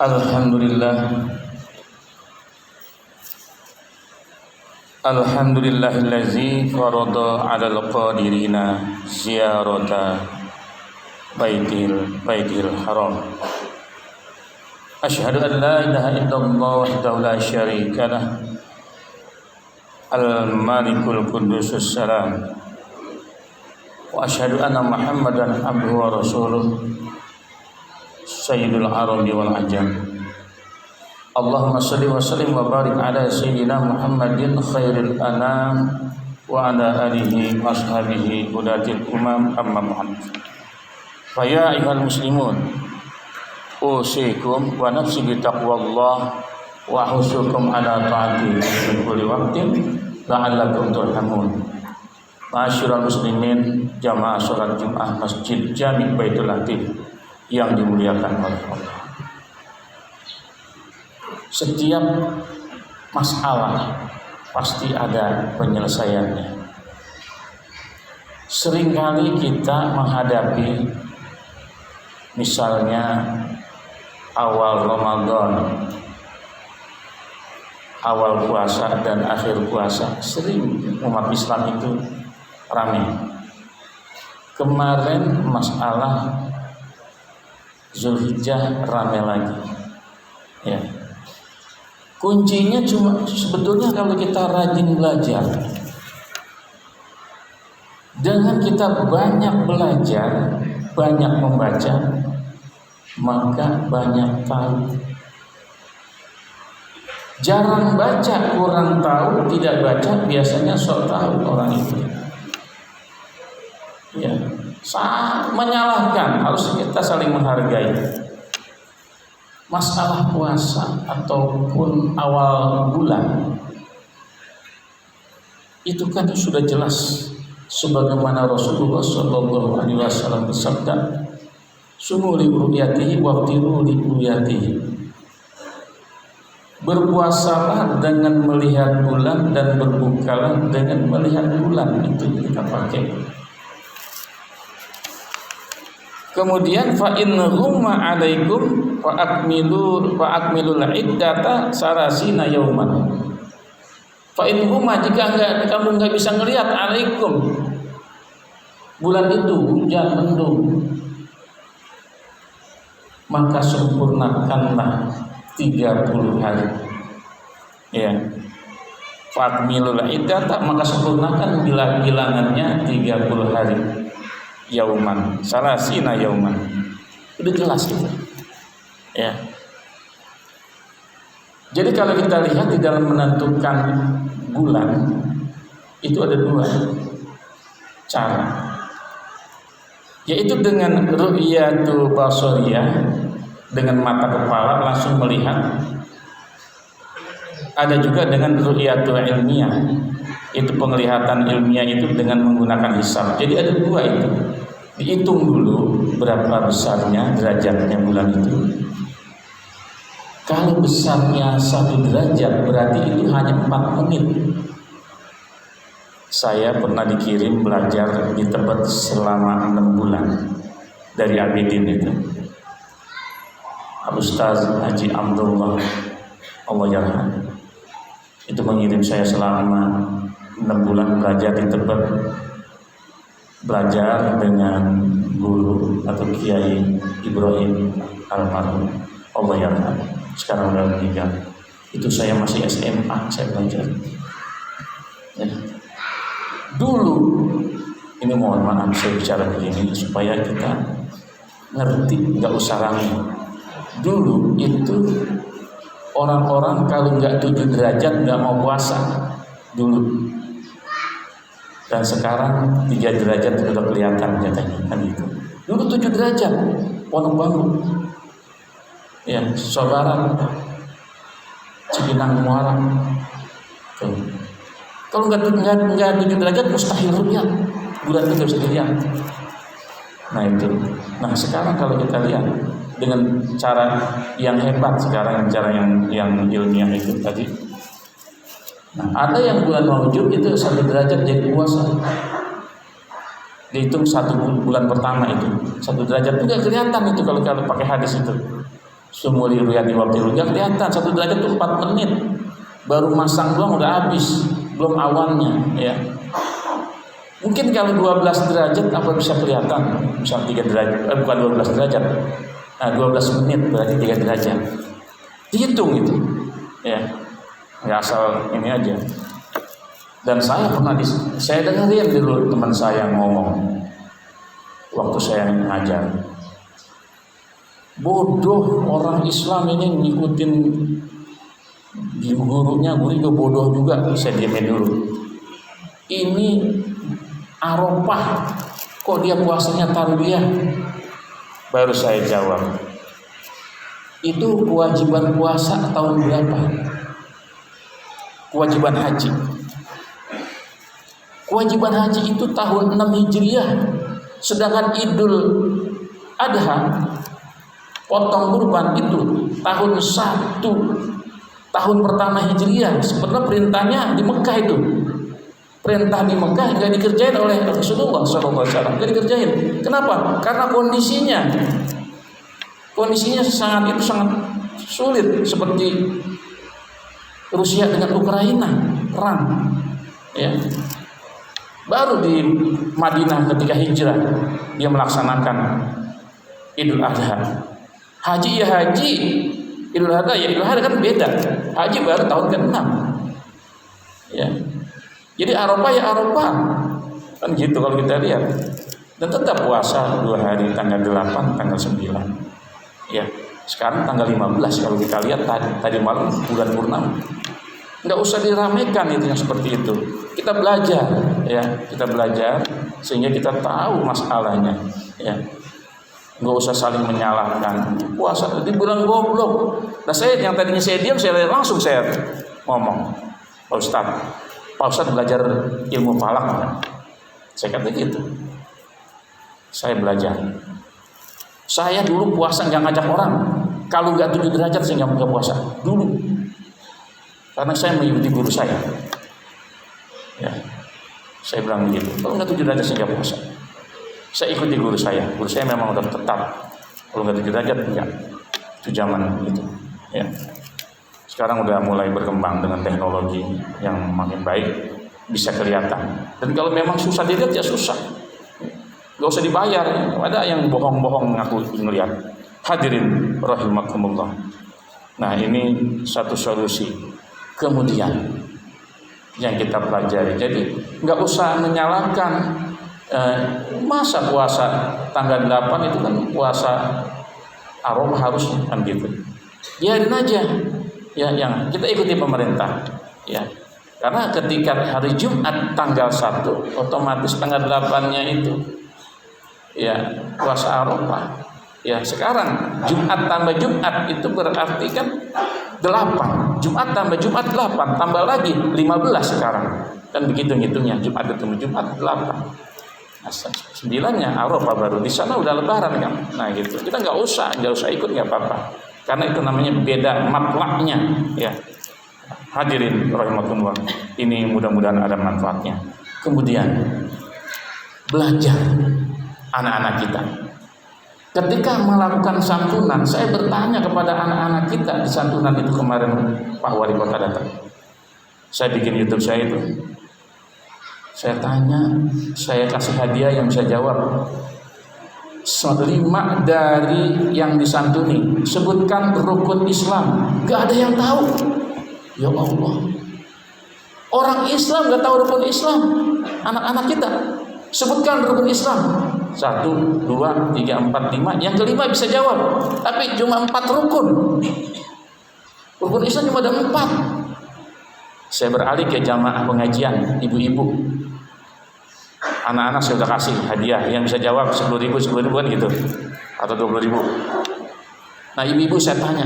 Alhamdulillah. Alhamdulillahillazi farada 'alal qadirina ziyarata baitil haram. Asyhadu an la ilaha illallah wahdahu la syarika lah. Al-Malikul Qudusus Salam. Wa asyhadu anna Muhammadan abduhu wa rasuluh. Sayyidul Arabi wal Ajam. Allahumma salli wa sallim wa barik ala sayyidina Muhammadin khairil anam wa ala alihi wa ashabihi hudatil umam amma ba'd. Fa ya ayyuhal muslimun, usikum wa nafsi bi taqwallah wa husukum ala ta'ati fi kulli waqtin la'allakum turhamun. Ma'asyiral muslimin, jamaah salat Jumat Masjid Jami' Baitul Latif yang dimuliakan oleh Allah. Setiap masalah pasti ada penyelesaiannya. Seringkali kita menghadapi misalnya awal Ramadan, awal puasa dan akhir puasa, sering umat Islam itu ramai. Kemarin masalah Zulhijjah ramai lagi. Ya. Kuncinya cuma sebetulnya kalau kita rajin belajar. Dengan kita banyak belajar, banyak membaca, maka banyak tahu. Jarang baca, kurang tahu, tidak baca, biasanya sok tahu orang itu. Ya, menyalahkan, harus kita saling menghargai. Masalah puasa ataupun awal bulan itu kan sudah jelas, sebagaimana Rasulullah Shallallahu Alaihi Wasallam bersabda, "Sumu li ru'yatihi waftiru li ru'yatihi." Berpuasalah dengan melihat bulan dan berbukalah dengan melihat bulan. Itu kita pakai. Kemudian fa in ghumma 'alaikum fa akmilul iddata sarasina yauman. Fa in ghumma, jika kamu enggak bisa ngelihat, 'alaikum bulan itu hujan mendung, maka sempurnakanlah 30 hari. Ya. Fa akmilul iddata, maka sempurnakan bilangannya 30 hari. Yauman, salasina yauman. Udah jelas itu. Ya. Jadi kalau kita lihat di dalam menentukan bulan itu ada dua cara. Yaitu dengan ru'yatul basariyah, dengan mata kepala langsung melihat. Ada juga dengan ru'yatul ilmiah, itu penglihatan ilmiah itu dengan menggunakan hisab. Jadi ada dua itu. Dihitung dulu berapa besarnya derajatnya bulan itu. Kalau besarnya 1 derajat berarti itu hanya 4 menit. Saya pernah dikirim belajar di Tebet selama 6 bulan dari Abidin itu. Ustaz Haji Abdullah, Allah yarham, itu mengirim saya selama 6 bulan belajar di Tebet, belajar dengan guru atau Kiai Ibrahim almarhum, Allah yarham, sekarang sudah meninggal. Itu saya masih SMA, saya belajar. Ya. Dulu, ini mohon maaf saya bicara begini supaya kita ngerti, nggak usah rame. Dulu itu orang-orang kalau nggak 7 derajat nggak mau puasa dulu. Dan sekarang 3 derajat sudah kelihatan katanya, kan itu. Dulu 7 derajat, Pondok Bambu, ya, Sobaran, Cipinang Muara. Kalau nggak 7 derajat mustahil rupiah, bulan itu bisa dilihat. Nah itu. Nah sekarang kalau kita lihat dengan cara yang hebat sekarang, cara yang ilmiah itu tadi. Nah, ada yang bulan maujud itu 1 derajat jadi puasa. Dihitung 1 bulan pertama itu 1 derajat, itu kelihatan itu kalau pakai hadis itu. Sumuli ruyati wabtiru, nggak kelihatan. 1 derajat itu 4 menit, baru masang doang udah habis, belum awannya ya. Mungkin kalau 12 derajat apa bisa kelihatan, misal 3 derajat, bukan 12 derajat, 12 menit berarti 3 derajat. Dihitung itu ya, nggak asal ini aja. Dan saya pernah saya dengerin dulu teman saya ngomong waktu saya ngajar. Bodoh orang Islam ini ngikutin gurunya, guru juga bodoh juga. Saya diemin dulu. Ini Arafah, kok dia puasanya tarbiyah? Baru saya jawab, itu kewajiban puasa tahun berapa? Kewajiban haji. Kewajiban haji itu tahun 6 Hijriah. Sedangkan Idul Adha, potong kurban itu tahun 1 tahun pertama Hijriah. Sebenarnya perintahnya di Mekah itu. Perintah di Mekah nggak dikerjain oleh Rasulullah SAW. Nggak dikerjain. Kenapa? Karena kondisinya sangat sulit, seperti Rusia dengan Ukraina perang. Ya. Baru di Madinah ketika hijrah dia melaksanakan Idul Adha. Haji ya haji, Idul Adha ya Idul Adha kan beda. Haji baru tahun ke-6. Ya. Jadi Arafah ya Arafah. Kan gitu kalau kita lihat. Dan tetap puasa 2 hari, tanggal 8, tanggal 9. Ya. Sekarang tanggal 15 kalau kita lihat tadi malam bulan purnama. Enggak usah diramaikan itu yang seperti itu. Kita belajar ya, kita belajar sehingga kita tahu masalahnya ya. Nggak usah saling menyalahkan. Puasa dibilang goblok. Nah saya yang tadinya saya diam, saya langsung ngomong, Pak Ustadz belajar ilmu falak kan? Saya kata gitu. Saya belajar. Saya dulu puasa nggak ngajak orang. Kalau nggak 7 derajat saya nggak puasa dulu. Karena saya mengikuti guru saya. Ya, saya bilang begitu. Kalau nggak 7 derajat saya nggak puasa. Saya ikuti guru saya memang udah tetap. Kalau nggak 7 derajat enggak. Itu zaman itu. Ya. Sekarang udah mulai berkembang dengan teknologi yang makin baik, bisa kelihatan. Dan kalau memang susah dilihat ya susah. Nggak usah dibayar. Ada yang bohong-bohong ngaku ngelihat. Hadirin rahimakumullah. Nah ini satu solusi. Kemudian yang kita pelajari. Jadi nggak usah menyalahkan. Masa puasa tanggal 8 itu kan puasa Arafah harusnya kan gitu. Biarin aja ya, yang kita ikuti pemerintah ya. Karena ketika hari Jumat tanggal 1 otomatis tanggal 8-nya itu ya puasa Arafah. Ya sekarang Jumat tambah Jumat itu berarti kan 8. Jumat tambah Jumat 8, tambah lagi 15 sekarang. Dan begitu ngitungnya Jumat ketemu Jumat 8. 9-nya Arafah baru di sana udah Lebaran kan. Nah gitu. Kita nggak usah ikut nggak apa-apa. Karena itu namanya beda matlaknya ya. Hadirin rahimakumullah. Ini mudah-mudahan ada manfaatnya. Kemudian belajar anak-anak kita. Ketika melakukan santunan, saya bertanya kepada anak-anak kita di santunan itu kemarin Pak Wali Kota datang. Saya bikin YouTube saya itu. Saya tanya, saya kasih hadiah yang bisa jawab. 5 dari yang disantuni, sebutkan rukun Islam. Gak ada yang tahu. Ya Allah. Orang Islam gak tahu rukun Islam. Anak-anak kita, sebutkan rukun Islam. 1, 2, 3, 4, 5. Yang kelima bisa jawab. Tapi cuma 4 rukun. Rukun Islam cuma ada 4. Saya beralih ke jamaah pengajian, ibu-ibu. Anak-anak saya sudah kasih hadiah yang bisa jawab 10.000 kan gitu, atau 20.000. Nah ibu-ibu saya tanya,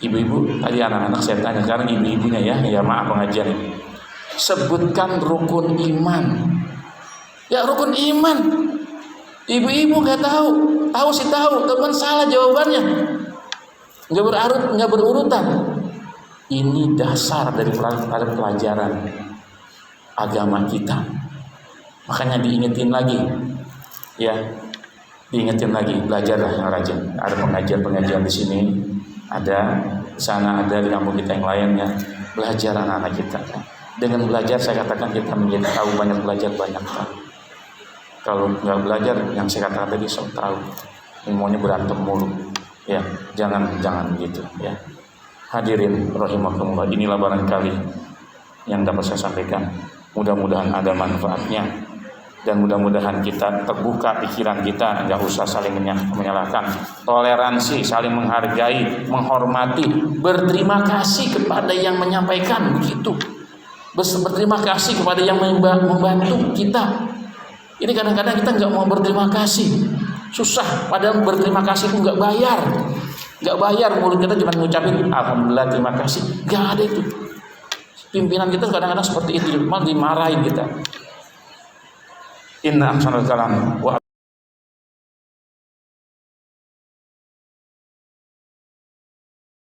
ibu-ibu tadi anak-anak saya tanya, sekarang ibu-ibunya ya maaf pengajian ini. Sebutkan rukun iman. Ya rukun iman. Ibu-ibu nggak tahu, teman salah jawabannya. Nggak berurutan. Ini dasar dari pelajaran agama kita. Makanya diingetin lagi, ya, belajarlah yang rajin. Ada pengajian di sini, ada di sana, ada di kampung kita yang lainnya. Belajar anak-anak kita. Dengan belajar saya katakan kita menjadi tahu, banyak belajar, banyak tahu. Kalau nggak belajar, yang saya katakan tadi sok tahu, semuanya berantem mulu. Ya, jangan gitu ya. Hadirin rahimakumullah, inilah barangkali yang dapat saya sampaikan. Mudah-mudahan ada manfaatnya dan mudah-mudahan kita terbuka pikiran kita, nggak usah saling menyalahkan, toleransi, saling menghargai, menghormati, berterima kasih kepada yang menyampaikan begitu, berterima kasih kepada yang membantu kita. Ini kadang-kadang kita nggak mau berterima kasih, susah, padahal berterima kasih itu nggak bayar, mulut kita cuma ngucapin alhamdulillah, terima kasih, nggak ada itu. Pimpinan kita kadang-kadang seperti itu, malah dimarahin kita. Inna ahsanal kalam wa